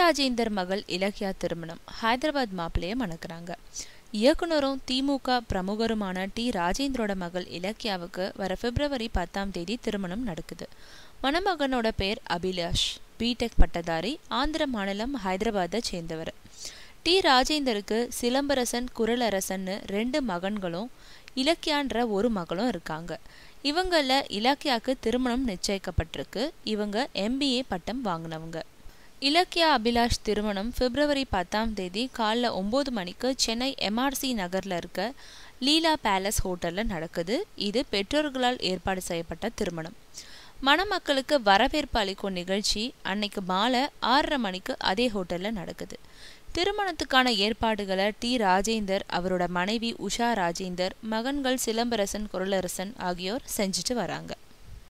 ராஜேந்தர் மகள் இலக்கியா திருமணம். ஹைதராபாத் மாப்பிள்ளைய மணக்கிறாங்க. இயக்குனரும் திமுக பிரமுகருமான டி ராஜேந்தரோட மகள் இலக்கியாவுக்கு வர பிப்ரவரி 10 திருமணம் நடக்குது. மணமகனோட பேர் அபிலாஷ். பிடெக் பட்டதாரி. ஆந்திர மாநிலம் ஹைதராபாத்தை சேர்ந்தவர். டி ராஜேந்தருக்கு சிலம்பரசன் குரலரசன்னு 2 மகன்களும் இலக்கியான்ற ஒரு மகளும் இருக்காங்க. இவங்கள இலக்கியாவுக்கு திருமணம் நிச்சயிக்கப்பட்டிருக்கு. இவங்க MBA பட்டம் வாங்கினவங்க. இலக்கியா அபிலாஷ் திருமணம் பிப்ரவரி 10 காலைல 9 மணிக்கு சென்னை MRC நகர்ல இருக்க லீலா பேலஸ் ஹோட்டல்ல நடக்குது. இது பெற்றோர்களால் ஏற்பாடு செய்யப்பட்ட திருமணம். மணமக்களுக்கு வரவேற்பு அளிக்கும் நிகழ்ச்சி அன்னைக்கு மாலை 6:30 மணிக்கு அதே ஹோட்டல்ல நடக்குது. திருமணத்துக்கான ஏற்பாடுகளை டி ராஜேந்தர், அவரோட மனைவி உஷா ராஜேந்தர், மகன்கள் சிலம்பரசன் குரலரசன் ஆகியோர் செஞ்சுட்டு வராங்க.